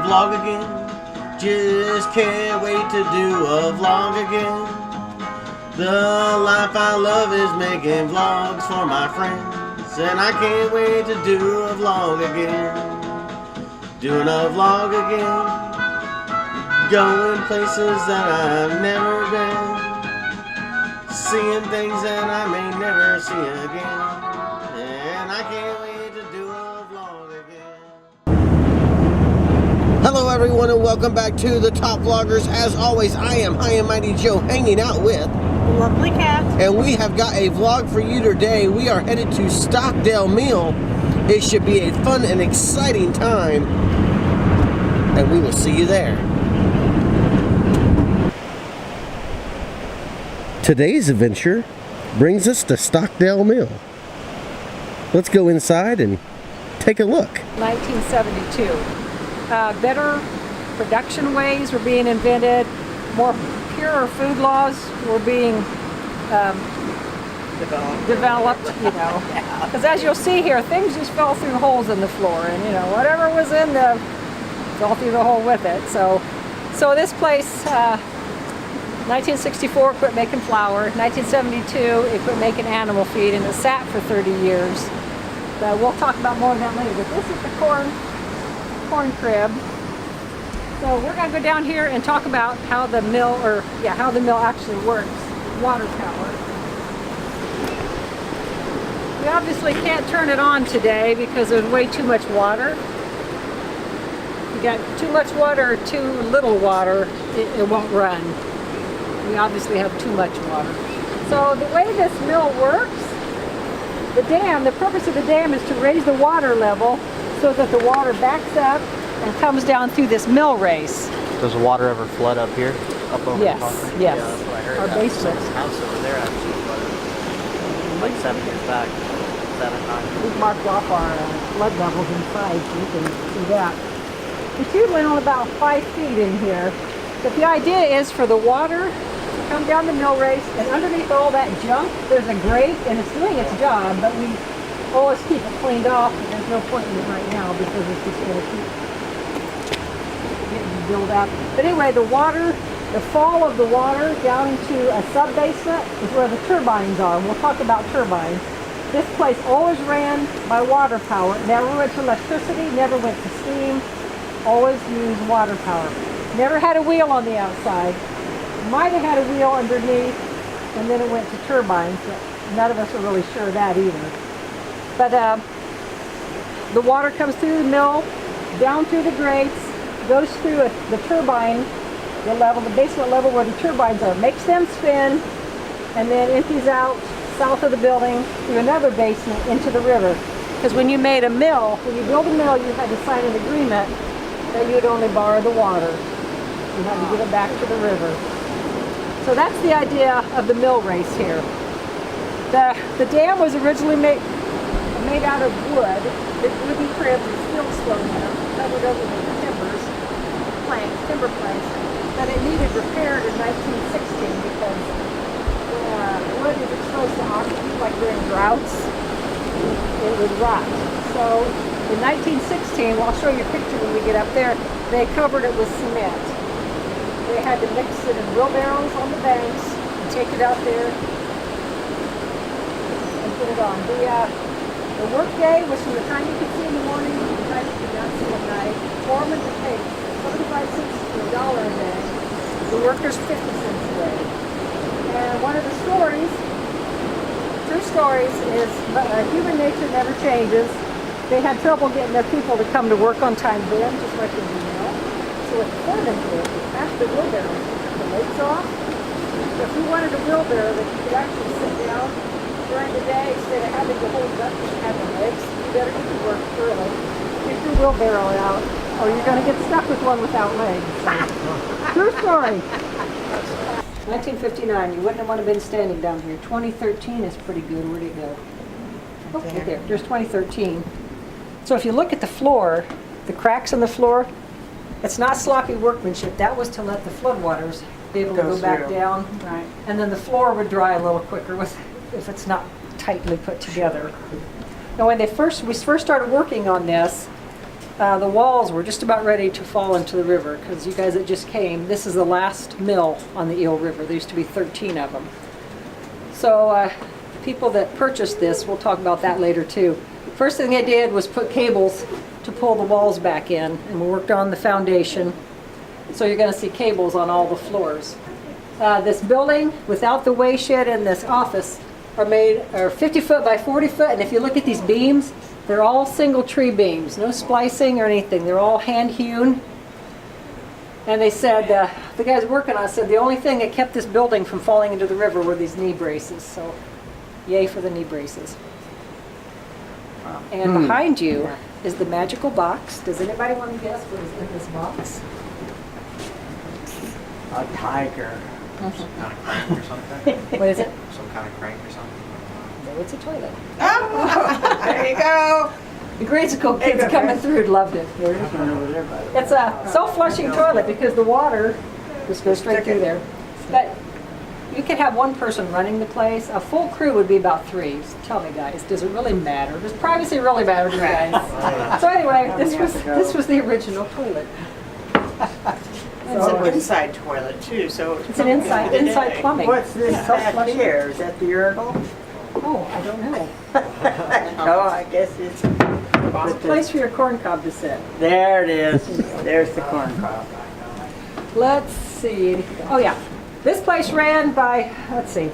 vlog again. Just can't wait to do a vlog again. The life I love is making vlogs for my friends, and I can't wait to do a vlog again. Doing a vlog again. Going places that I've never been. Seeing things that I may never see again. And I can't wait to do a vlog again. Hello everyone and welcome back to the Top Vloggers. As always, I am High and Mighty Joe hanging out with Lovely Cat. And we have got a vlog for you today. We are headed to Stockdale Mill. It should be a fun and exciting time. And we will see you there. Today's adventure brings us to Stockdale Mill. Let's go inside and take a look. 1972. Better production ways were being invented. More purer food laws were being developed, you know. Because as you'll see here, things just fell through holes in the floor, and you know, whatever was in the fell through the hole with it. So this place, 1964, quit making flour. 1972, it quit making animal feed, and it sat for 30 years. But we'll talk about more of that later. But this is the corn crib. So we're going to go down here and talk about how the mill, how the mill actually works. Water power. We obviously can't turn it on today because there's way too much water. You got too much water or too little water, it won't run. We obviously have too much water. So the way this mill works, the purpose of the dam is to raise the water level so that the water backs up and comes down through this mill race. Does the water ever flood up here? Up over yes, the concrete? yes. Yeah, that's what I heard. Our basement. Someone's house over there actually flooded. Like 7 years back. 7, 9. We've marked off our flood levels inside, so you can see that. It's usually only about 5 feet in here. But the idea is for the water to come down the mill race, and underneath all that junk, there's a grate, and it's doing its job, but we always keep it cleaned off, and there's no point in it right now because it's just going to keep getting built up. But anyway, the fall of the water down into a sub-basement is where the turbines are. We'll talk about turbines. This place always ran by water power. Never went to electricity, never went to steam. Always used water power. Never had a wheel on the outside. Might have had a wheel underneath, and then it went to turbines. But none of us are really sure of that either. But the water comes through the mill, down through the grates, goes through the turbine, the basement level where the turbines are, makes them spin, and then empties out south of the building through another basement into the river. Because when you build a mill, you had to sign an agreement that you would only borrow the water. You had to give it back to the river. So that's the idea of the mill race here. The dam was originally made out of wood, wooden cribs and steel stone covered over with timber planks. But it needed repair in 1916 because wood is exposed to oxygen, like during droughts, it would rot. So in 1916, well, I'll show you a picture when we get up there, they covered it with cement. They had to mix it in wheelbarrows on the banks and take it out there and put it on. The work day was from the time you could see in the morning to the time you could not see at night. Foreman would pay 75 cents to $1 a day. The workers 50 cents a day. And one of the true stories is human nature never changes. They had trouble getting their people to come to work on time then, just like in the mill. So what the foreman did was pass the wheelbarrow, took the legs off. So if you wanted a wheelbarrow that you could actually sit down during the day instead of having to hold it up and have the legs, you better get to work early. Get your wheelbarrow out, or you're going to get stuck with one without legs. So. True story. 1959, you wouldn't want to have been standing down here. 2013 is pretty good. Where'd it go? Okay, there's 2013. So if you look at the floor, the cracks in the floor, it's not sloppy workmanship. That was to let the floodwaters be able to go back down. Right. And then the floor would dry a little quicker if it's not tightly put together. Now when we first started working on this, the walls were just about ready to fall into the river because you guys that just came, this is the last mill on the Eel River. There used to be 13 of them. So people that purchased this, we'll talk about that later too. First thing they did was put cables to pull the walls back in, and we worked on the foundation. So you're going to see cables on all the floors. This building, without the weigh shed and this office, are 50 foot by 40 foot, and if you look at these beams, they're all single tree beams, no splicing or anything. They're all hand hewn. And they said, the guys working on it said the only thing that kept this building from falling into the river were these knee braces. So yay for the knee braces. And behind you is the magical box. Does anybody want to guess what is in this box? A tiger. Some kind of crank or something? What is it? Some kind of crank or something? No, it's a toilet. Oh, there you go. The grade school kids coming through loved it. There is one over there, by the way. It's a self-flushing toilet because the water just goes straight through there. But you could have one person running the place. A full crew would be about 3. So tell me, guys, does it really matter? Does privacy really matter to you guys? So anyway, this was the original toilet. It's an inside toilet too, so It's an inside plumbing. What's this back here? Is that the urinal? Oh, I don't know. Oh, I guess it's... It's a place for your corn cob to sit. There it is. There's the corn cob. Let's see. Oh yeah, this place ran by, let's see,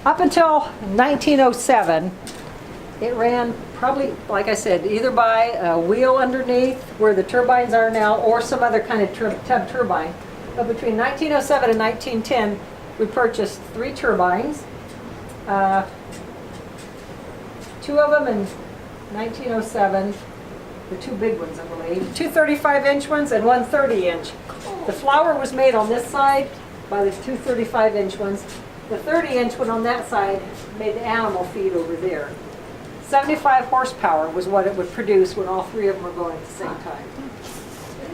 up until 1907. It ran probably, like I said, either by a wheel underneath where the turbines are now or some other kind of tub turbine. But between 1907 and 1910, we purchased 3 turbines. 2 of them in 1907, the 2 big ones, I believe. 2 35-inch ones and 1 30-inch. The flour was made on this side by the 2 35-inch ones. The 30-inch one on that side made the animal feed over there. 75 horsepower was what it would produce when all 3 of them were going at the same time.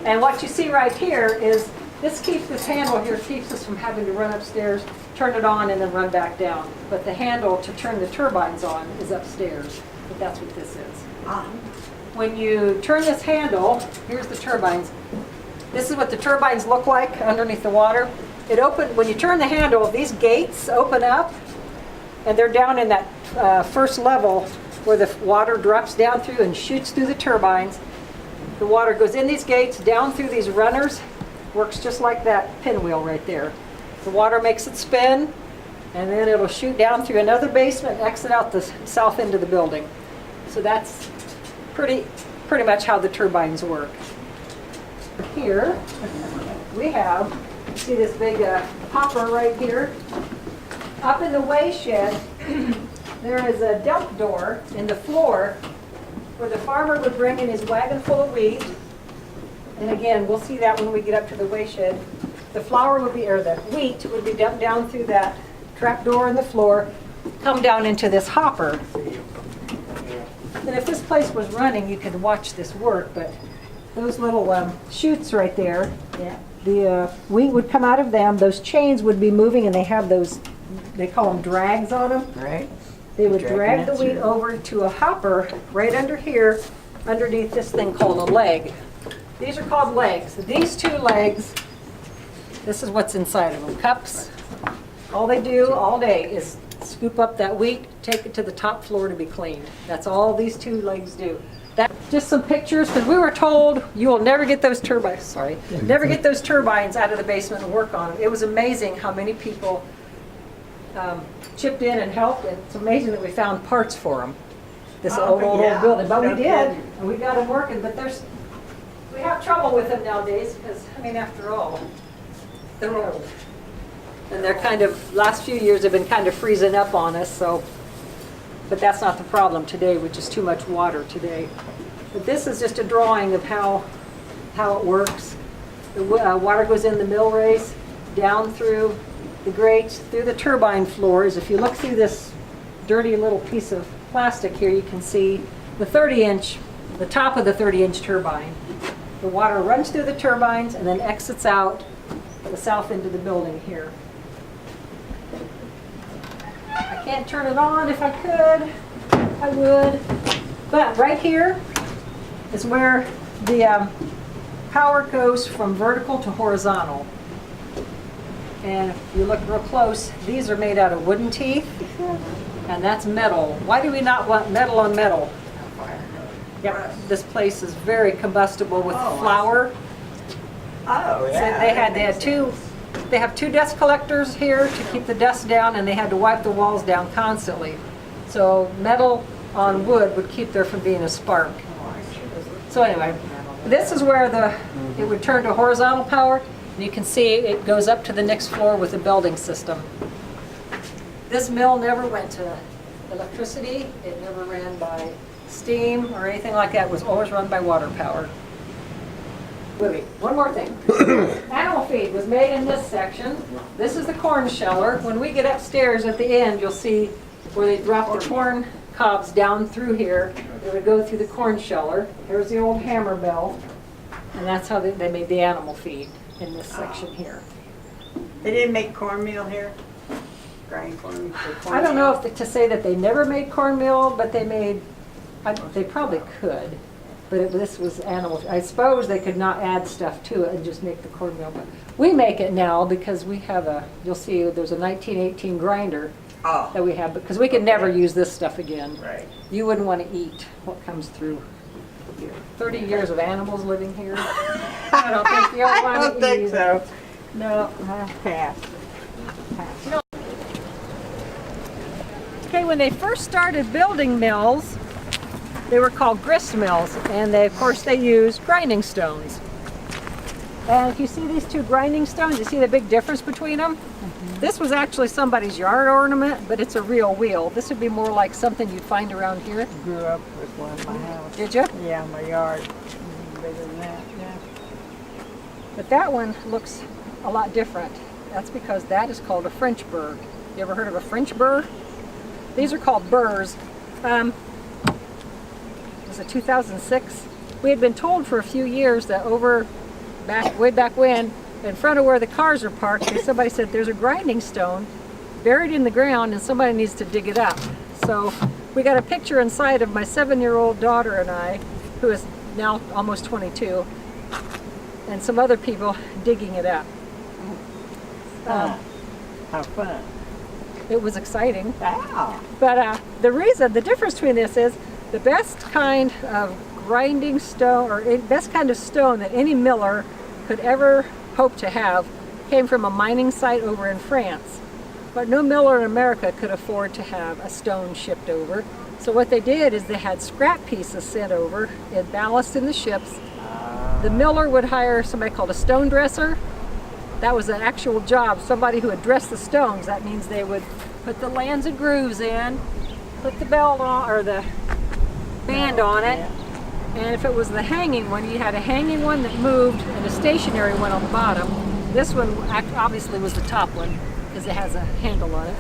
And what you see right here is this handle here keeps us from having to run upstairs, turn it on, and then run back down. But the handle to turn the turbines on is upstairs. But that's what this is. When you turn this handle, here's the turbines. This is what the turbines look like underneath the water. When you turn the handle, these gates open up, and they're down in that first level where the water drops down through and shoots through the turbines. The water goes in these gates, down through these runners, works just like that pinwheel right there. The water makes it spin, and then it'll shoot down through another basement and exit out the south end of the building. So that's pretty much how the turbines work. Here we have, see this big hopper right here? Up in the weigh shed, there is a dump door in the floor where the farmer would bring in his wagon full of wheat. And again, we'll see that when we get up to the weigh shed. The flour would be, or the wheat would be dumped down through that trap door in the floor, come down into this hopper. And if this place was running, you could watch this work, but those little chutes right there, the wheat would come out of them, those chains would be moving, and they have those, they call them drags on them. Right. They would drag the wheat over to a hopper right under here, underneath this thing called a leg. These are called legs. These 2 legs, this is what's inside of them, cups. All they do all day is scoop up that wheat, take it to the top floor to be cleaned. That's all these 2 legs do. Just some pictures, because we were told you will never get those turbines, never get those turbines out of the basement and work on them. It was amazing how many people chipped in and helped, and it's amazing that we found parts for them. This old building, but we did, and we got them working, but we have trouble with them nowadays, because, I mean, after all, they're old. And they're last few years have been kind of freezing up on us, so, but that's not the problem today, which is too much water today. But this is just a drawing of how it works. The water goes in the mill race, down through the grates, through the turbine floors. If you look through this dirty little piece of plastic here, you can see the 30-inch, the top of the 30-inch turbine. The water runs through the turbines and then exits out the south end of the building here. I can't turn it on. If I could, I would. But right here is where The power goes from vertical to horizontal. And if you look real close, these are made out of wooden teeth, and that's metal. Why do we not want metal on metal? Yep, this place is very combustible with flour. Oh, So they have two dust collectors here to keep the dust down, and they had to wipe the walls down constantly. So metal on wood would keep there from being a spark. So anyway, this is where it would turn to horizontal power. And you can see it goes up to the next floor with a belting system. This mill never went to electricity. It never ran by steam or anything like that. It was always run by water power. Wait, one more thing. Animal feed was made in this section. This is the corn sheller. When we get upstairs at the end, you'll see where they drop the corn cobs down through here. They would go through the corn sheller. Here's the old hammer mill. And that's how they made the animal feed in this section here. They didn't make cornmeal here? Grind corn? I don't know if to say that they never made cornmeal, but they probably could. But this was animal. I suppose they could not add stuff to it and just make the cornmeal. But we make it now because we have you'll see there's a 1918 grinder that we have, because we could never use this stuff again. Right. You wouldn't want to eat what comes through here. 30 years of animals living here. I don't think you'll want to eat. I don't think so. No, pass. Okay, when they first started building mills, they were called grist mills, and of course they used grinding stones. And if you see these two grinding stones, you see the big difference between them? Mm-hmm. This was actually somebody's yard ornament, but it's a real wheel. This would be more like something you'd find around here. Grew up with one in my house. Did you? Yeah, my yard. Bigger than that, yeah. But that one looks a lot different. That's because that is called a French burr. You ever heard of a French burr? These are called burrs. Was it 2006? We had been told for a few years that way back when, in front of where the cars are parked, somebody said there's a grinding stone buried in the ground and somebody needs to dig it up. So we got a picture inside of my 7-year-old daughter and I, who is now almost 22, and some other people digging it up. How fun. It was exciting. Wow. But the difference between this is the best kind of grinding stone, or best kind of stone that any miller could ever hope to have, came from a mining site over in France. But no miller in America could afford to have a stone shipped over. So what they did is they had scrap pieces sent over in ballast in the ships. The miller would hire somebody called a stone dresser. That was an actual job, somebody who would dress the stones. That means they would put the lands and grooves in, put the belt on, or the band on it. And if it was the hanging one, you had a hanging one that moved and a stationary one on the bottom. This one obviously was the top one because it has a handle on it.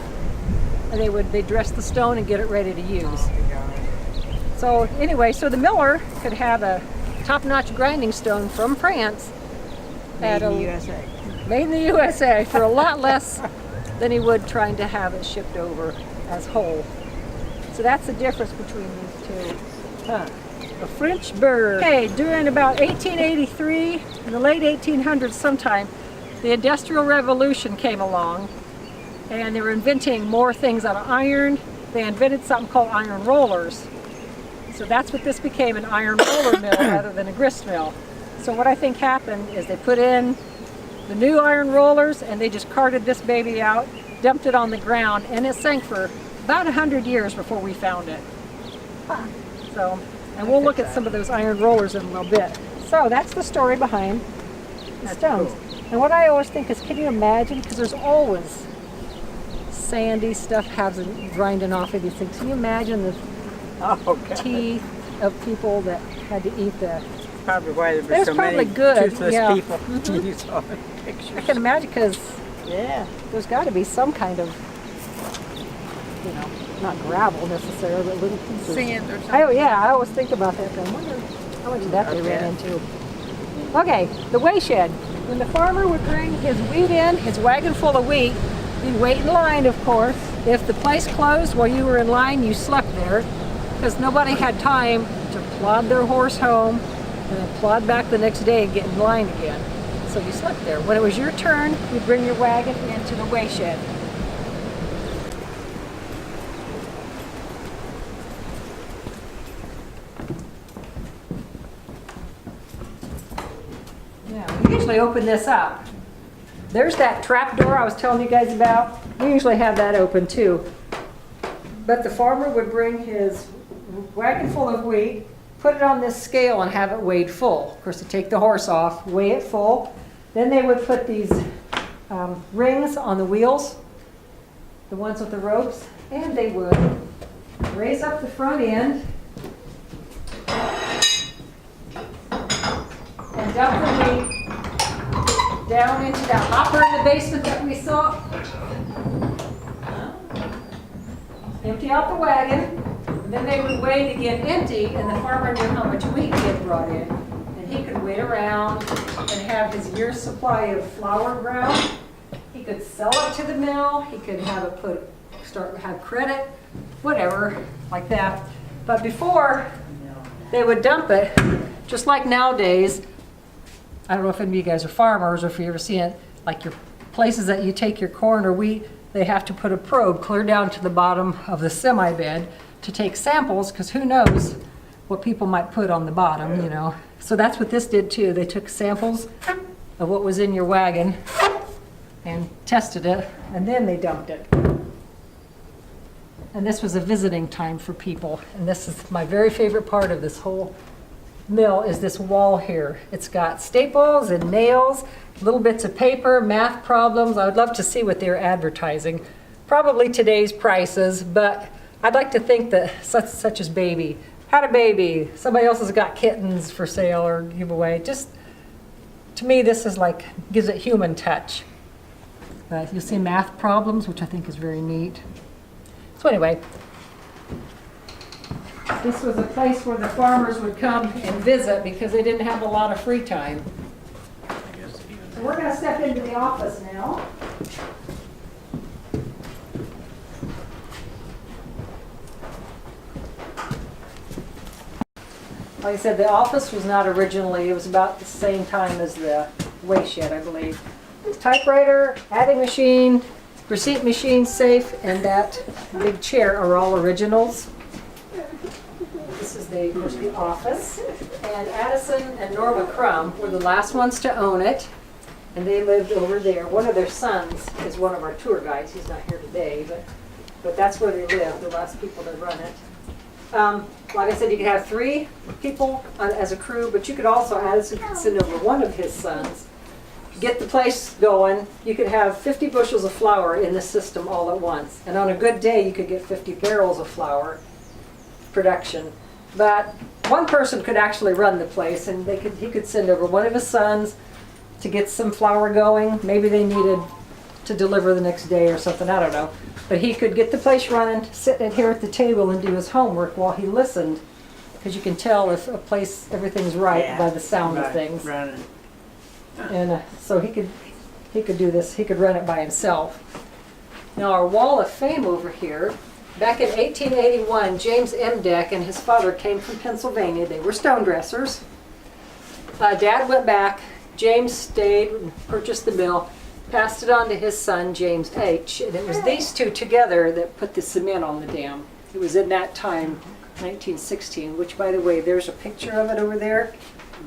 And they'd dress the stone and get it ready to use. So anyway, so the miller could have a top-notch grinding stone from France Made in the USA. Made in the USA for a lot less than he would trying to have it shipped over as whole. So that's the difference between these two. Huh. A French burr. Okay, during about 1883, in the late 1800s sometime, the Industrial Revolution came along, and they were inventing more things out of iron. They invented something called iron rollers. So that's what this became, an iron roller mill rather than a grist mill. So what I think happened is they put in the new iron rollers and they just carted this baby out, dumped it on the ground, and it sank for about 100 years before we found it. So, and we'll look at some of those iron rollers in a little bit. So that's the story behind the stones. Cool. And what I always think is, can you imagine, because there's always sandy stuff grinding off of these things. Can you imagine the teeth of people that had to eat the... Probably why there were so many toothless people. You saw the pictures. I can imagine, because there's got to be some kind of, not gravel necessarily, but little pieces. Sand or something. I always think about that. I wonder how much of that they ran into. Okay, the weigh shed. When the farmer would bring his wheat in, his wagon full of wheat, he'd wait in line, of course. If the place closed while you were in line, you slept there, because nobody had time to plod their horse home and then plod back the next day and get in line again. So you slept there. When it was your turn, you'd bring your wagon into the weigh shed. Now, we usually open this up. There's that trap door I was telling you guys about. We usually have that open too. But the farmer would bring his wagon full of wheat, put it on this scale and have it weighed full. Of course, to take the horse off, weigh it full. Then they would put these rings on the wheels, the ones with the ropes, and they would raise up the front end and dump the wheat down into that hopper in the basement that we saw. Empty out the wagon, and then they would weigh it again empty, and the farmer knew how much wheat he had brought in. And he could wait around and have his year's supply of flour ground. He could sell it to the mill, he could have it have credit, whatever, like that. But before they would dump it, just like nowadays, I don't know if any of you guys are farmers or if you ever seen it, like your places that you take your corn or wheat, they have to put a probe clear down to the bottom of the semi bed to take samples, because who knows what people might put on the bottom, you know. So that's what this did too. They took samples of what was in your wagon and tested it, and then they dumped it. And this was a visiting time for people. And this is my very favorite part of this whole mill, is this wall here. It's got staples and nails, little bits of paper, math problems. I would love to see what they're advertising. Probably today's prices, but I'd like to think that such as baby, had a baby, somebody else has got kittens for sale or giveaway. Just, to me, this is like, gives it human touch. You'll see math problems, which I think is very neat. So anyway, this was a place where the farmers would come and visit because they didn't have a lot of free time. So we're going to step into the office now. Like I said, the office was not originally, it was about the same time as the weigh shed, I believe. Typewriter, adding machine, receipt machine, safe, and that big chair are all originals. This is of course, the office. And Addison and Norma Crum were the last ones to own it, and they lived over there. One of their sons is one of our tour guides. He's not here today, but that's where they lived, the last people that run it. Like I said, you could have 3 people as a crew, but you could also, Addison could send over one of his sons, get the place going. You could have 50 bushels of flour in the system all at once. And on a good day, you could get 50 barrels of flour production. But one person could actually run the place, and he could send over one of his sons to get some flour going. Maybe they needed to deliver the next day or something, I don't know. But he could get the place running, sit here at the table and do his homework while he listened, because you can tell if a place, everything's right by the sound of things. Running. And so he could do this, he could run it by himself. Now our wall of fame over here, back in 1881, James M. Deck and his father came from Pennsylvania. They were stone dressers. Dad went back, James stayed and purchased the mill, passed it on to his son, James H. And it was these two together that put the cement on the dam. It was in that time, 1916, which by the way, there's a picture of it over there,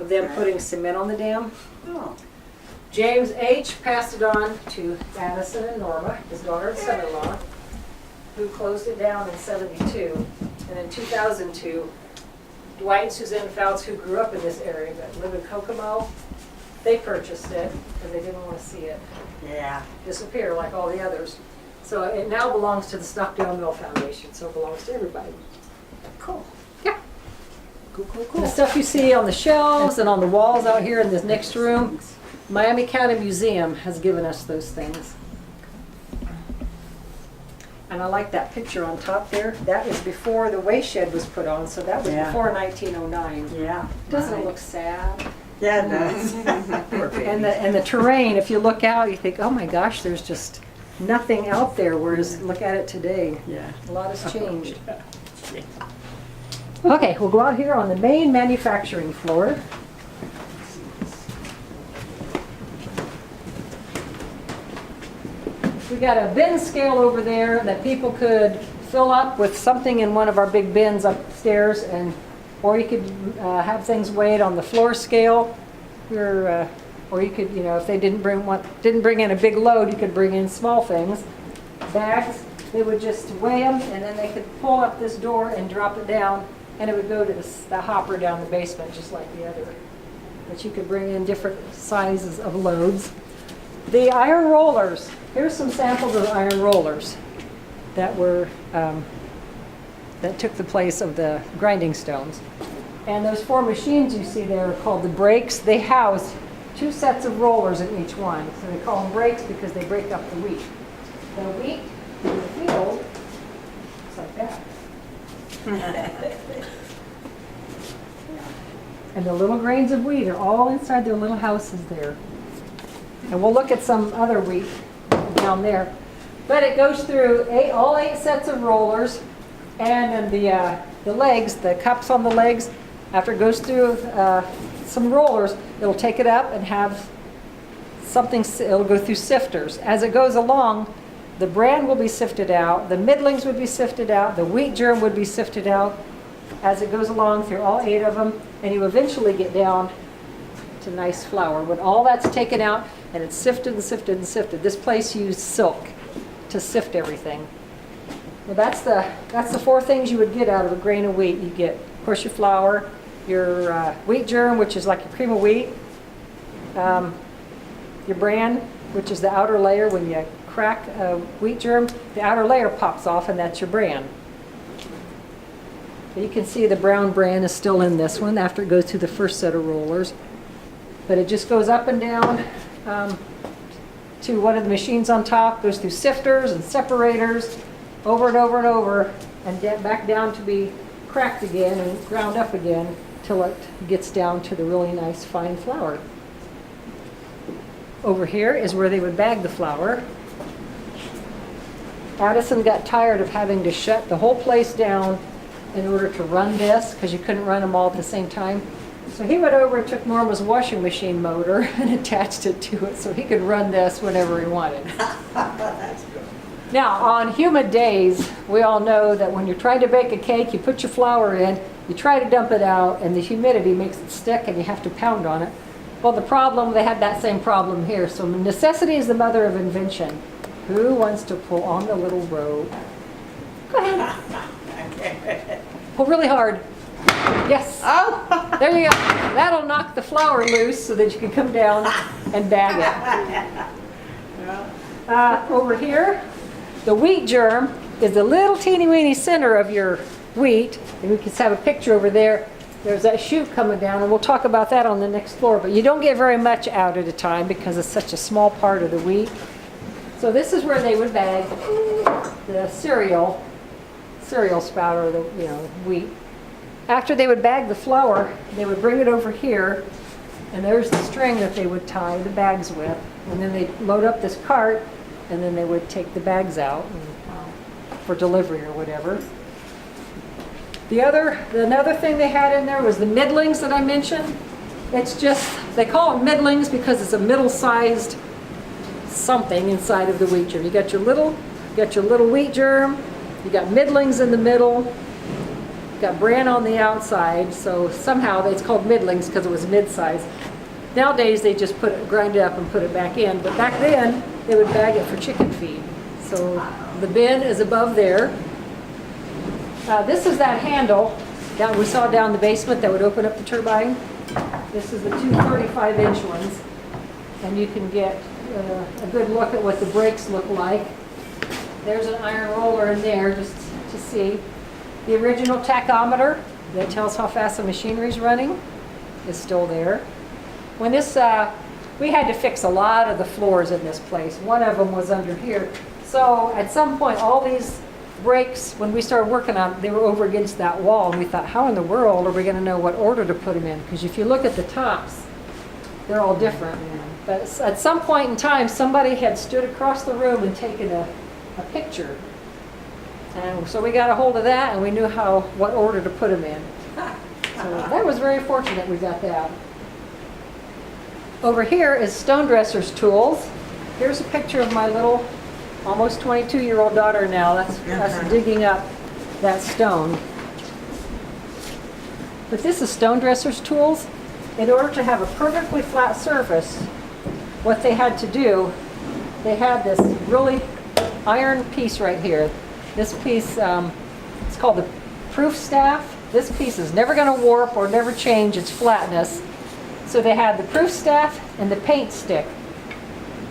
of them putting cement on the dam. Oh. James H. passed it on to Addison and Norma, his daughter and son-in-law, who closed it down in 72. And in 2002, Dwight and Suzanne Fouts, who grew up in this area but live in Kokomo, they purchased it because they didn't want to see it disappear like all the others. So it now belongs to the Stockdale Mill Foundation, so it belongs to everybody. Cool. Yeah. Cool. The stuff you see on the shelves and on the walls out here in this next room, Miami County Museum has given us those things. And I like that picture on top there. That was before the weigh shed was put on, so that was before 1909. Yeah. Doesn't it look sad? Yeah, it does. And the terrain, if you look out, you think, oh my gosh, there's just nothing out there, whereas look at it today. Yeah. A lot has changed. Okay, we'll go out here on the main manufacturing floor. We got a bin scale over there that people could fill up with something in one of our big bins upstairs, and or you could have things weighed on the floor scale. Or you could, if they didn't bring in a big load, you could bring in small things, bags. They would just weigh them, and then they could pull up this door and drop it down, and it would go to the hopper down the basement, just like the other. But you could bring in different sizes of loads. The iron rollers. Here's some samples of iron rollers that were that took the place of the grinding stones. And those 4 machines you see there are called the brakes. They house 2 sets of rollers in each one. So they call them brakes because they break up the wheat. The wheat in the field looks like that. And the little grains of wheat are all inside their little houses there. And we'll look at some other wheat down there. But it goes through all 8 sets of rollers, and then the legs, the cups on the legs, after it goes through some rollers, it'll take it up and have something, it'll go through sifters. As it goes along, the bran will be sifted out, the middlings would be sifted out, the wheat germ would be sifted out as it goes along through all 8 of them, and you eventually get down to nice flour. When all that's taken out and it's sifted and sifted and sifted, this place used silk to sift everything. Well, that's the 4 things you would get out of a grain of wheat. You get, of course, your flour, your wheat germ, which is like your cream of wheat, your bran, which is the outer layer. When you crack a wheat germ, the outer layer pops off, and that's your bran. You can see the brown bran is still in this one after it goes through the first set of rollers. But it just goes up and down to one of the machines on top, goes through sifters and separators, over and over and over, and back down to be cracked again and ground up again till it gets down to the really nice fine flour. Over here is where they would bag the flour. Addison got tired of having to shut the whole place down in order to run this, because you couldn't run them all at the same time. So he went over and took Norma's washing machine motor and attached it to it so he could run this whenever he wanted. That's good. Now, on humid days, we all know that when you're trying to bake a cake, you put your flour in, you try to dump it out, and the humidity makes it stick, and you have to pound on it. Well, they had that same problem here. So necessity is the mother of invention. Who wants to pull on the little rope? Go ahead. Pull really hard. Yes. Oh! There you go. That'll knock the flour loose so that you can come down and bag it. Over here, the wheat germ is the little teeny weeny center of your wheat. And we can have a picture over there. There's that chute coming down, and we'll talk about that on the next floor. But you don't get very much out at a time because it's such a small part of the wheat. So this is where they would bag the cereal spout, or the wheat. After they would bag the flour, they would bring it over here, and there's the string that they would tie the bags with. And then they'd load up this cart, and then they would take the bags out for delivery or whatever. Another thing they had in there was the middlings that I mentioned. It's just, they call it middlings because it's a middle-sized something inside of the wheat germ. You got your little wheat germ, you got middlings in the middle, you got bran on the outside, so somehow it's called middlings because it was mid-size. Nowadays they just grind it up and put it back in, but back then they would bag it for chicken feed. So the bin is above there. This is that handle that we saw down the basement that would open up the turbine. This is the 2 35-inch ones, and you can get a good look at what the brakes look like. There's an iron roller in there just to see. The original tachometer that tells how fast the machinery is running is still there. When this, we had to fix a lot of the floors in this place. One of them was under here. So at some point, all these brakes, when we started working on it, they were over against that wall, and we thought, how in the world are we going to know what order to put them in? Because if you look at the tops, they're all different. But at some point in time, somebody had stood across the room and taken a picture. And so we got a hold of that, and we knew what order to put them in. So that was very fortunate we got that. Over here is stone dresser's tools. Here's a picture of my little almost 22-year-old daughter now. That's us digging up that stone. But this is stone dressers' tools. In order to have a perfectly flat surface, what they had to do, they had this really iron piece right here. This piece, it's called the proof staff. This piece is never going to warp or never change its flatness. So they had the proof staff and the paint stick.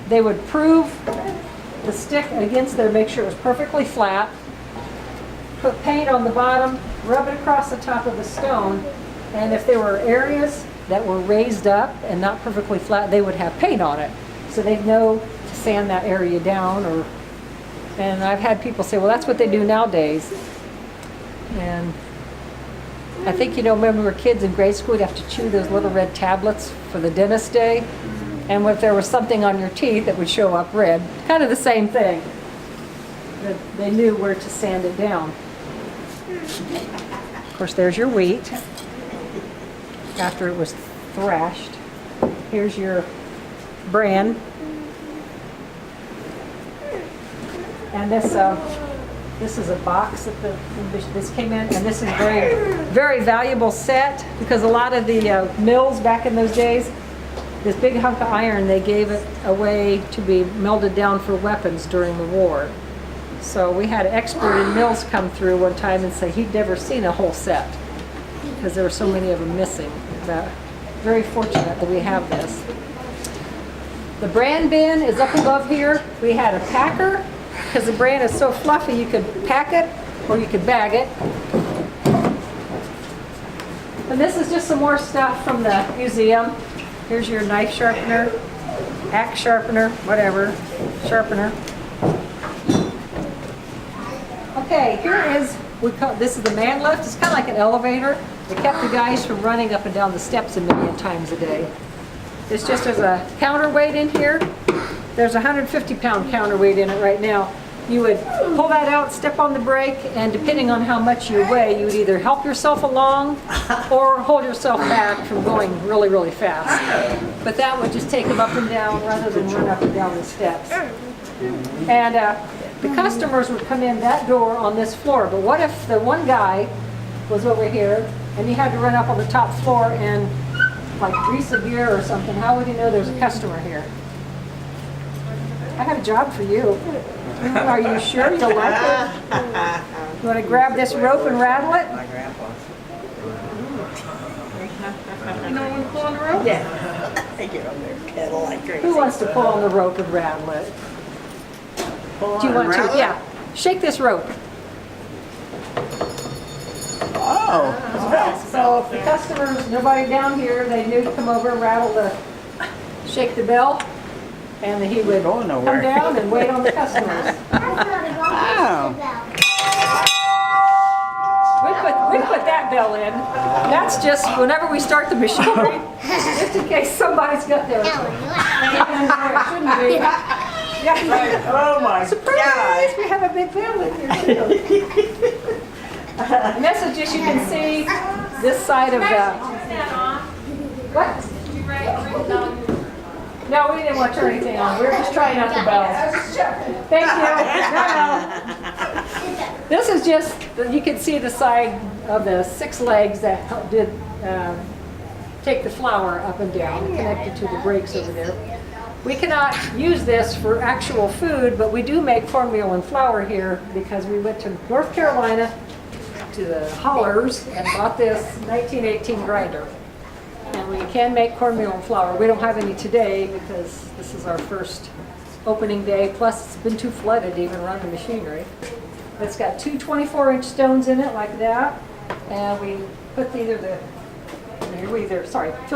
They would prove the stick against there, make sure it was perfectly flat, put paint on the bottom, rub it across the top of the stone, and if there were areas that were raised up and not perfectly flat, they would have paint on it. So they'd know to sand that area down. And I've had people say, well, that's what they do nowadays. And I think, when we were kids in grade school, we'd have to chew those little red tablets for the dentist day. And if there was something on your teeth, it would show up red. Kind of the same thing. They knew where to sand it down. Of course, there's your wheat after it was thrashed. Here's your bran. And this is a box that this came in, and this is a very valuable set because a lot of the mills back in those days, this big hunk of iron, they gave it away to be melted down for weapons during the war. So we had an expert in mills come through one time and say he'd never seen a whole set because there were so many of them missing. Very fortunate that we have this. The bran bin is up above here. We had a packer because the bran is so fluffy you could pack it or you could bag it. And this is just some more stuff from the museum. Here's your knife sharpener, axe sharpener, whatever, sharpener. Okay, here is, this is the man lift. It's kind of like an elevator. It kept the guys from running up and down the steps a million times a day. It's just as a counterweight in here. There's a 150-pound counterweight in it right now. You would pull that out, step on the brake, and depending on how much you weigh, you would either help yourself along or hold yourself back from going really, really fast. But that would just take them up and down rather than run up and down the steps. And the customers would come in that door on this floor. But what if the one guy was over here and he had to run up on the top floor and like grease a gear or something? How would he know there's a customer here? I have a job for you. Are you sure you'll like it? You want to grab this rope and rattle it? My grandpa. You know when to pull on the rope? Yeah. I get on their pedal like crazy. Who wants to pull on the rope and rattle it? Pull Do you on want and to? rattle it? Yeah. Shake this rope. Oh. So if the customers, nobody down here, they knew to come over and shake the bell, and he would come down and wait on the customers. We put that bell in. That's just whenever we start the machinery, just in case somebody's got their hand where it shouldn't be. Yeah. Oh my Surprise! God. We have a big bell in here too. And this is just, you can see this side of the. What? No, we didn't want to turn anything on. We were just trying out the bells. Thank you. No. This is just, you can see the side of the 6 legs that did take the flour up and down, connected to the brakes over there. We cannot use this for actual food, but we do make cornmeal and flour here because we went to North Carolina to the Hollers and bought this 1918 grinder. And we can make cornmeal and flour. We don't have any today because this is our first opening day. Plus, it's been too flooded to even run the machinery. It's got 2 24-inch stones in it like that. And we put fill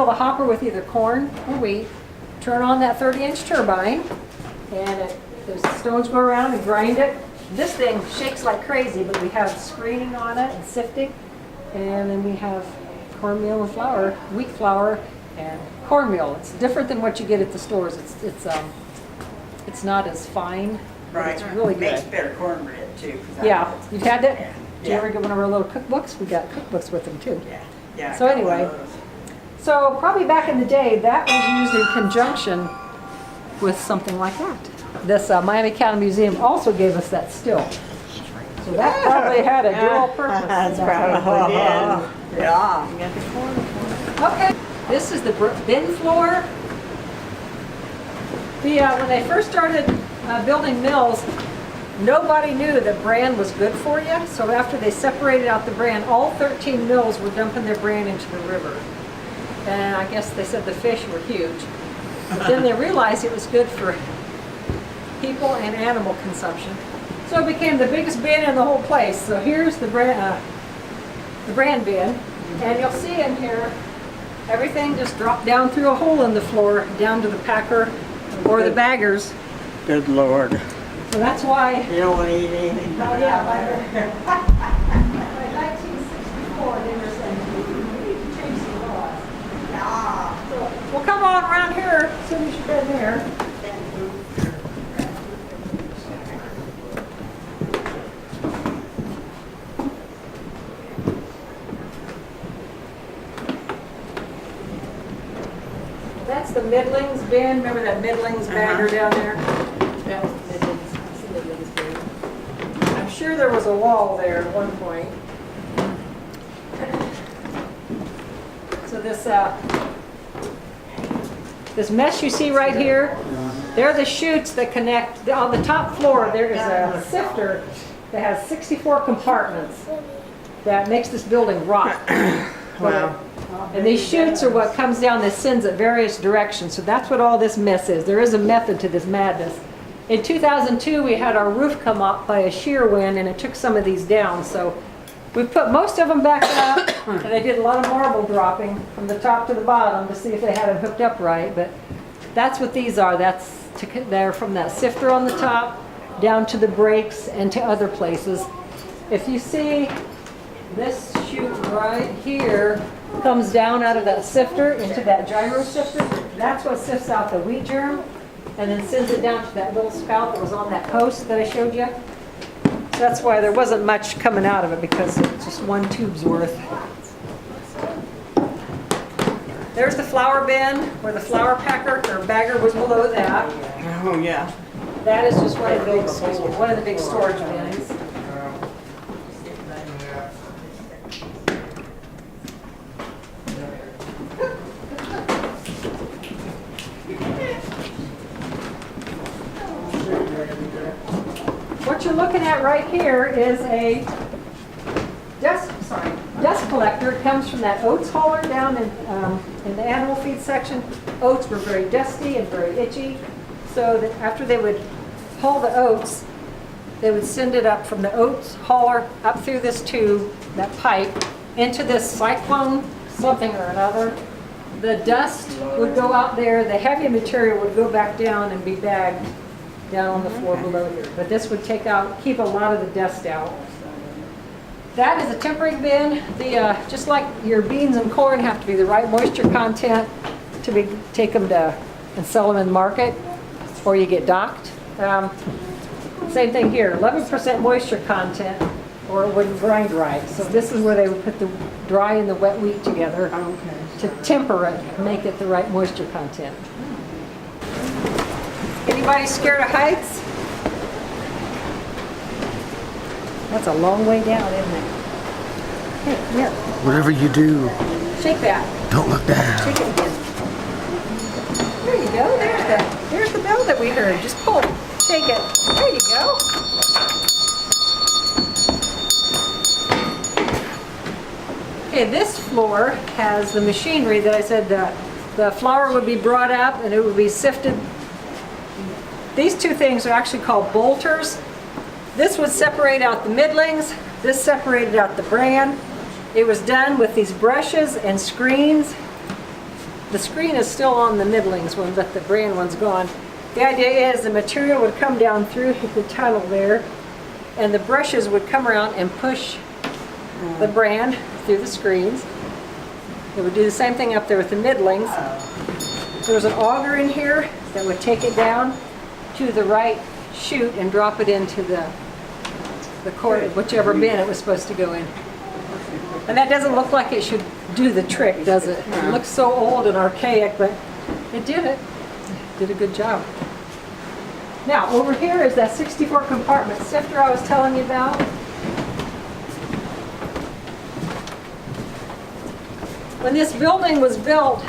the hopper with either corn or wheat. Turn on that 30-inch turbine, and the stones go around and grind it. This thing shakes like crazy, but we have screening on it and sifting. And then we have cornmeal and flour, wheat flour and cornmeal. It's different than what you get at the stores. It's not as fine, but Right. it's really good. Makes better cornbread too. Yeah, you've had that? Yeah. Do you ever get one of our little cookbooks? We got cookbooks with them too. Yeah. Yeah. So anyway, so probably back in the day, that was used in conjunction with something like that. this Miami County Museum also gave us that still. So that probably had a dual purpose. That's probably did. Yeah. Okay, this is the bin floor. When they first started building mills, nobody knew that bran was good for you. So after they separated out the bran, all 13 mills were dumping their bran into the river. And I guess they said the fish were huge. But then they realized it was good for people and animal consumption. So it became the biggest bin in the whole place. So here's the bran bin. And you'll see in here, everything just dropped down through a hole in the floor, down to the packer or the baggers. Good Lord. So that's why. You don't want to eat anything. Oh yeah, by 1964, they were saying we need to change some laws. Yeah. So we'll come on around here as soon as you've been there. That's the middlings bin. Remember that middlings bagger down there? That was the middlings. That's the middlings bin. I'm sure there was a wall there at one point. So this mesh you see right here, they're the chutes that connect. On the top floor, there is a sifter that has 64 compartments that makes this building rock. Wow. And these chutes are what comes down that sends at various directions. So that's what all this mess is. There is a method to this madness. In 2002, we had our roof come up by a shear wind, and it took some of these down. So we put most of them back up, and I did a lot of marble dropping from the top to the bottom to see if they had them hooked up right. But that's what these are. They're from that sifter on the top down to the brakes and to other places. If you see this chute right here comes down out of that sifter into that gyro sifter. That's what sifts out the wheat germ and then sends it down to that little spout that was on that post that I showed you. So that's why there wasn't much coming out of it, because it's just one tube's worth. There's the flour bin where the flour packer or bagger was below that. Oh, yeah. That is just one of the big storage bins. What you're looking at right here is a dust collector. It comes from that oats hauler down in the animal feed section. Oats were very dusty and very itchy, so that after they would haul the oats, they would send it up from the oats hauler up through this tube, that pipe, into this cyclone something or another. The dust would go out there, the heavy material would go back down and be bagged down on the floor below here. But this would keep a lot of the dust out. That is a tempering bin. Just like your beans and corn have to be the right moisture content to take them to and sell them in the market, or you get docked. Same thing here, 11% moisture content, or it wouldn't grind right. So this is where they would put the dry and the wet wheat together to temper it, make it the right moisture content. Anybody scared of heights? That's a long way down, isn't it? Hey, here, Whatever you do, shake that. don't look down. Shake it again. There you go. There's the bell that we heard. Just pull. Shake it. There you go. Okay, this floor has the machinery that I said the flour would be brought up and it would be sifted. These two things are actually called bolters. This would separate out the middlings. This separated out the bran. It was done with these brushes and screens. The screen is still on the middlings one, but the bran one's gone. The idea is the material would come down through the tunnel there, and the brushes would come around and push the bran through the screens. It would do the same thing up there with the middlings. There's an auger in here that would take it down to the right chute and drop it into the cord, whichever bin it was supposed to go in. And that doesn't look like it should do the trick, does it? It looks so old and archaic, but it did it. Did a good job. Now, over here is that 64 compartment sifter I was telling you about. When this building was built,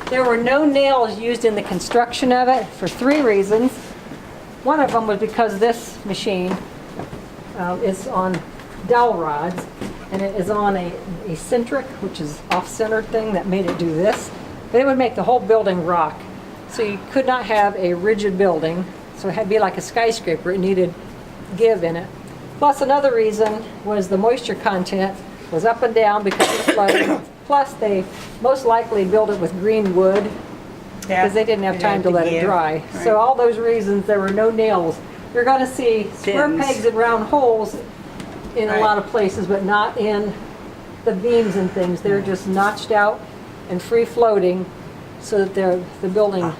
there were no nails used in the construction of it for 3 reasons. One of them was because this machine is on dowel rods, and it is on a eccentric, which is off-centered thing that made it do this. But it would make the whole building rock. So you could not have a rigid building. So it had to be like a skyscraper. It needed give in it. Plus another reason was the moisture content was up and down because of the flooding. Plus they most likely built it with green wood because they didn't have time to let it dry. Right. So all those reasons, there were no nails. You're going to see square pegs and round holes in a lot of places, but not in the beams and things. They're just notched out and free floating so that the building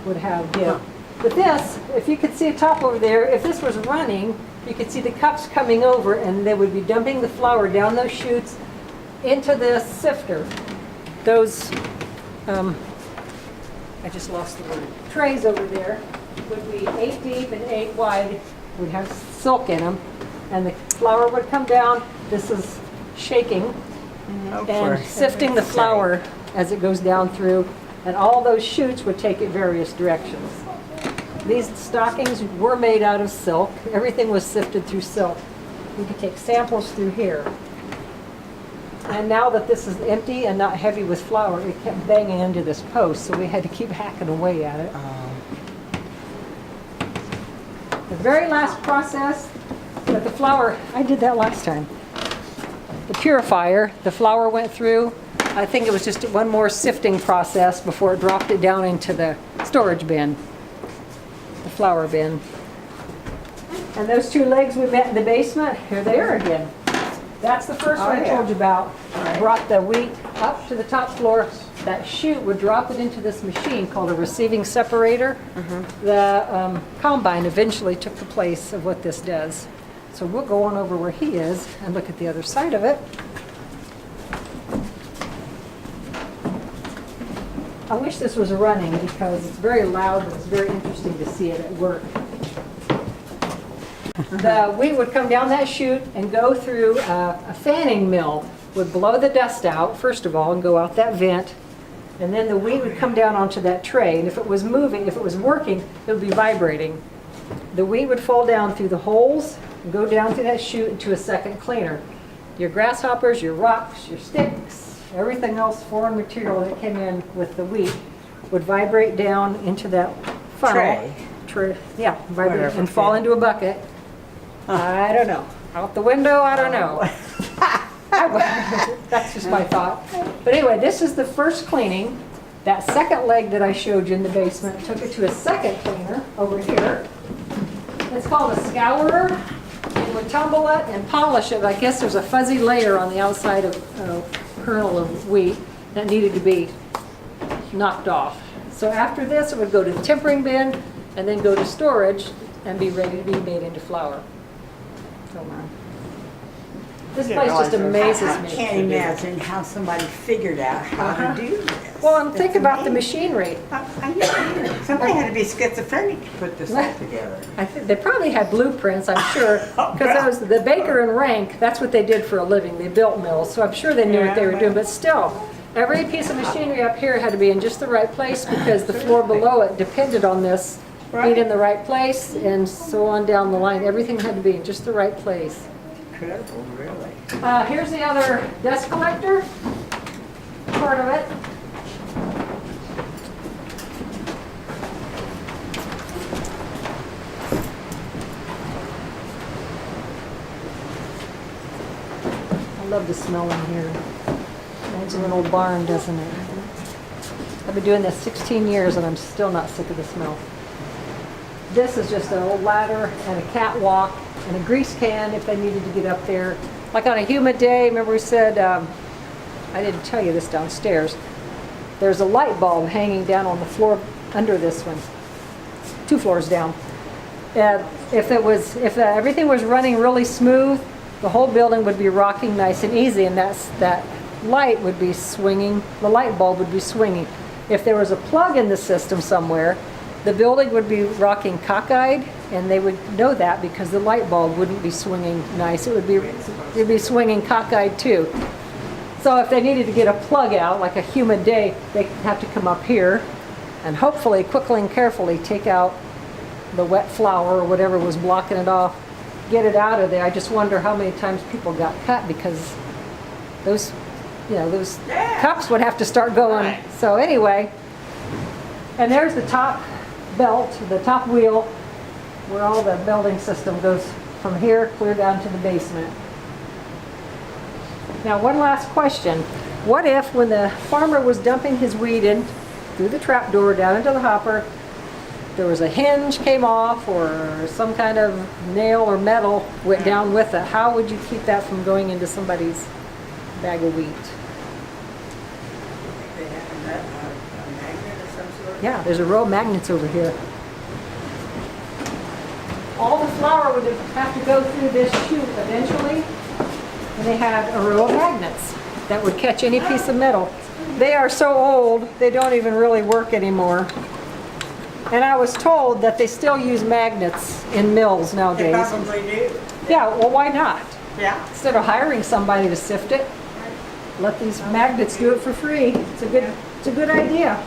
would have give. But this, if you could see a top over there, if this was running, you could see the cups coming over and they would be dumping the flour down those chutes into this sifter. Those, I just lost the word, trays over there would be 8 deep and 8 wide, would have silk in them, and the flour would come down. This is shaking and sifting the flour as it goes down through, and all those chutes would take it various directions. These stockings were made out of silk. Everything was sifted through silk. You could take samples through here. And now that this is empty and not heavy with flour, it kept banging into this post, so we had to keep hacking away at it. The very last process that the flour, I did that last time. The purifier, the flour went through. I think it was just one more sifting process before it dropped it down into the storage bin, the flour bin. And those 2 legs we met in the basement, here they are again. That's the first one I told you about. Brought the wheat up to the top floor. That chute would drop it into this machine called a receiving separator. The combine eventually took the place of what this does. So we'll go on over where he is and look at the other side of it. I wish this was running because it's very loud, but it's very interesting to see it at work. The wheat would come down that chute and go through a fanning mill, would blow the dust out, first of all, and go out that vent. And then the wheat would come down onto that tray. And if it was moving, if it was working, it would be vibrating. The wheat would fall down through the holes and go down through that chute into a second cleaner. Your grasshoppers, your rocks, your sticks, everything else, foreign material that came in with the wheat would vibrate down into that funnel. Yeah, vibrate and fall into a bucket. I don't know. Out the window, I don't know. That's just my thought. But anyway, this is the first cleaning. That second leg that I showed you in the basement took it to a second cleaner over here. It's called a scourer. It would tumble it and polish it. I guess there's a fuzzy layer on the outside of a kernel of wheat that needed to be knocked off. So after this, it would go to the tempering bin and then go to storage and be ready to be made into flour. This place just amazes me. I can't imagine how somebody figured out how to do this. Well, and think about the machinery. Somebody had to be schizophrenic to put this all together. I think they probably had blueprints, I'm sure, because the baker and rank, that's what they did for a living. They built mills, so I'm sure they knew what they were doing. But still, every piece of machinery up here had to be in just the right place because the floor below it depended on this being in the right place, and so on down the line. Everything had to be in just the right place. Incredible, really. Here's the other dust collector, part of it. I love the smell in here. Reminds me of an old barn, doesn't it? I've been doing this 16 years and I'm still not sick of the smell. This is just an old ladder and a catwalk and a grease can if they needed to get up there. Like on a humid day, remember we said, I didn't tell you this downstairs, there's a light bulb hanging down on the floor under this one, 2 floors down. If everything was running really smooth, the whole building would be rocking nice and easy, and that light would be swinging, the light bulb would be swinging. If there was a plug in the system somewhere, the building would be rocking cockeyed, and they would know that because the light bulb wouldn't be swinging nice. It'd be swinging cockeyed too. So if they needed to get a plug out, like a humid day, they'd have to come up here and hopefully, quickly and carefully, take out the wet flour or whatever was blocking it off, get it out of there. I just wonder how many times people got cut because those, those cups would have to start going. Right. So anyway, and there's the top belt, the top wheel, where all the building system goes from here clear down to the basement. Now, one last question. What if when the farmer was dumping his weed in through the trap door down into the hopper, there was a hinge came off or some kind of nail or metal went down with it? How would you keep that from going into somebody's bag of wheat? They have a magnet of some sort. Yeah, there's a row of magnets over here. All the flour would have to go through this chute eventually, and they had a row of magnets that would catch any piece of metal. They are so old, they don't even really work anymore. And I was told that they still use magnets in mills They nowadays. probably do. Yeah, well, why not? Yeah. Instead of hiring somebody to sift it, let these magnets do it for free. It's a good idea.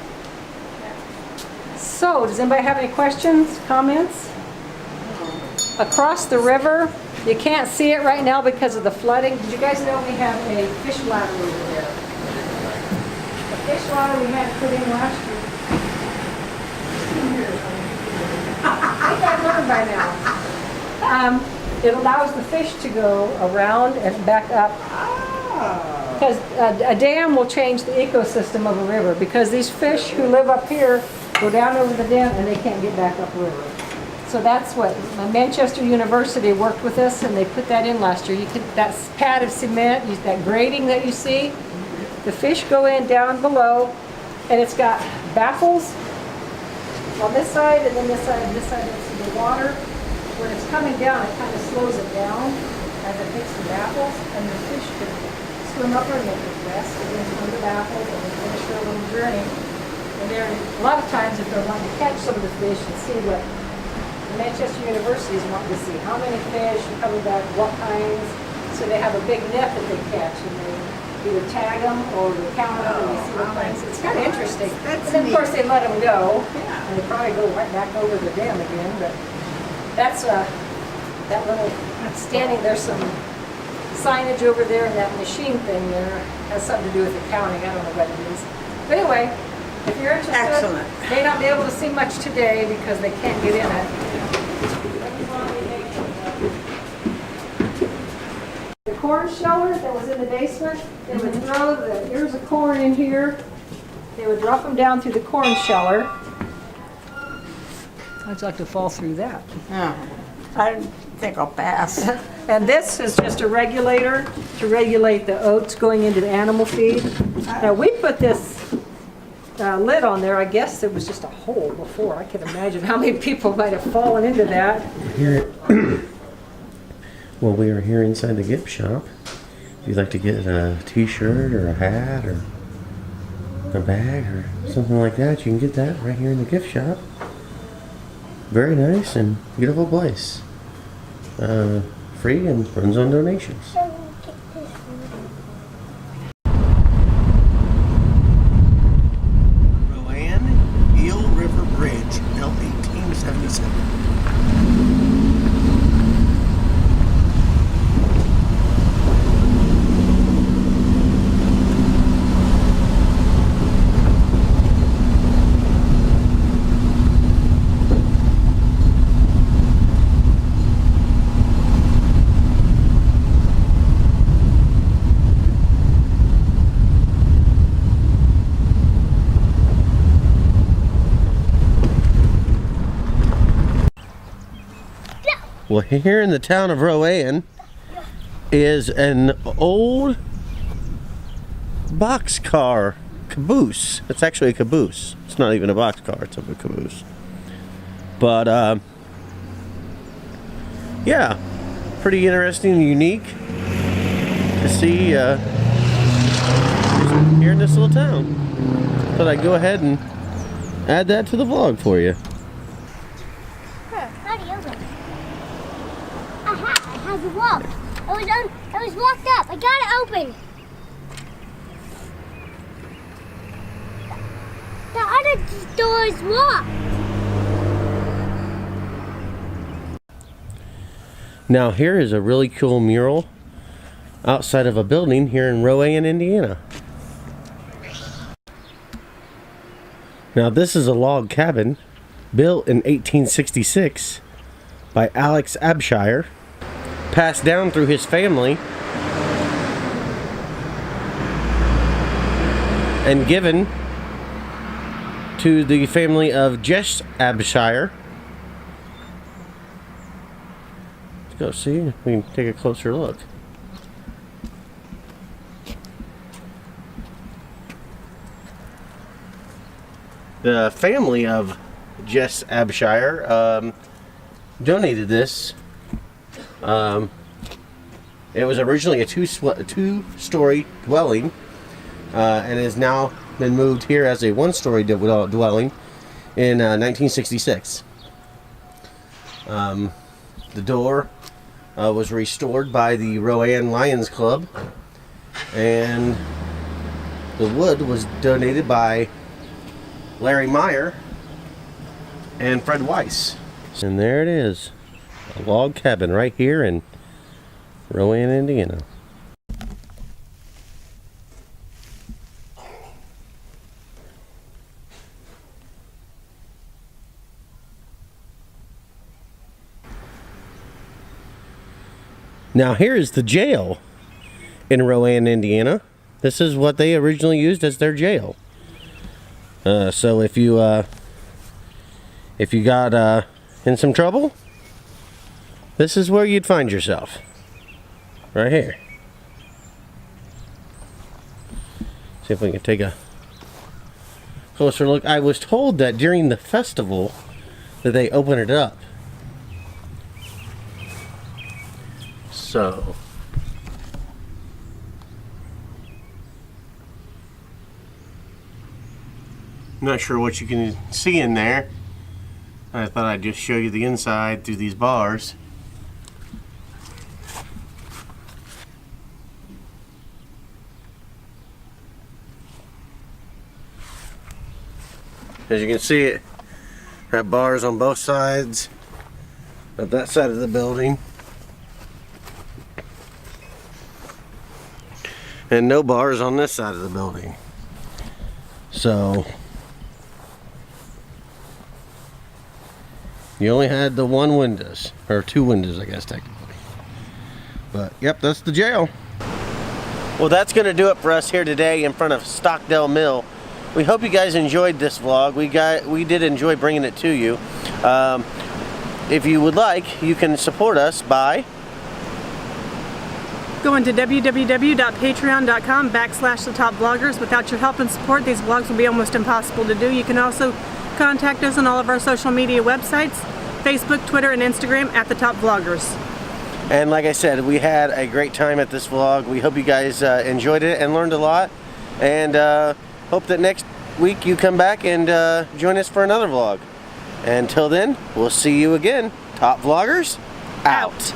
So, does anybody have any questions, comments? Across the river, you can't see it right now because of the flooding. Did you guys know we have a fish ladder over there? The fish ladder we had put in last year. I think I've learned by now. It allows the fish to go around and back up. Because a dam will change the ecosystem of a river, because these fish who live up here go down over the dam and they can't get back upriver. So that's what Manchester University worked with us, and they put that in last year. You could, that pad of cement, that grating that you see, the fish go in down below, and it's got baffles on this side and then this side and this side. It's the water. When it's coming down, it kind of slows it down as it hits the baffles, and the fish can swim up and make it rest and then swim the baffles and then finish their little journey. And there, a lot of times, if they're wanting to catch some of the fish and see what Manchester University is wanting to see, how many fish are coming back, what kinds. So they have a big net that they catch, and they either tag them or they count them and they see what kinds. It's kind of interesting. And then of course they let them go, and they probably go right back over the dam again. But that's that little standing. There's some signage over there, and that machine thing there has something to do with accounting. I don't know what it is. But anyway, if you're interested, Excellent. may not be able to see much today because they can't get in it. The corn sheller that was in the basement, they would throw the ears of corn in here. They would drop them down through the corn sheller. I'd like to fall through that. I think I'll pass. And this is just a regulator to regulate the oats going into the animal feed. Now we put this lid on there. I guess it was just a hole before. I can imagine how many people might have fallen into that. Here, well, we are here inside the gift shop. If you'd like to get a t-shirt or a hat or a bag or something like that, you can get that right here in the gift shop. Very nice and beautiful place. Free and runs on donations. Rowan Eel River Bridge, built 1877. Well, here in the town of Rowan is an old boxcar caboose. It's actually a caboose. It's not even a boxcar, it's a caboose. But, yeah, pretty interesting and unique to see here in this little town. But I go ahead and add that to the vlog for you. was locked. It was locked up. I got it open. The other door is locked. Now here is a really cool mural outside of a building here in Rowan, Indiana. Now this is a log cabin built in 1866 by Alex Abshire, passed down through his family and given to the family of Jess Abshire. Let's go see if we can take a closer look. The family of Jess Abshire donated this. It was originally a two-story dwelling and has now been moved here as a one-story dwelling in 1966. The door was restored by the Rowan Lions Club, and the wood was donated by Larry Meyer and Fred Weiss. And there it is, a log cabin right here in Rowan, Indiana. Now here is the jail in Rowan, Indiana. This is what they originally used as their jail. So if you got in some trouble, this is where you'd find yourself. Right here. See if we can take a closer look. I was told that during the festival that they open it up. So I'm not sure what you can see in there. I thought I'd just show you the inside through these bars. As you can see, it have bars on both sides of that side of the building, and no bars on this side of the building. So you only had the one windows, or two windows, I guess, technically. But yep, that's the jail. Well, that's going to do it for us here today in front of Stockdale Mill. We hope you guys enjoyed this vlog. We did enjoy bringing it to you. If you would like, you can support us by going to www.patreon.com/thetopvlogers. Without your help and support, these vlogs will be almost impossible to do. You can also contact us on all of our social media websites, Facebook, Twitter, and Instagram at thetopvlogers. And like I said, we had a great time at this vlog. We hope you guys enjoyed it and learned a lot. And hope that next week you come back and join us for another vlog. Until then, we'll see you again. Top Vloggers, out.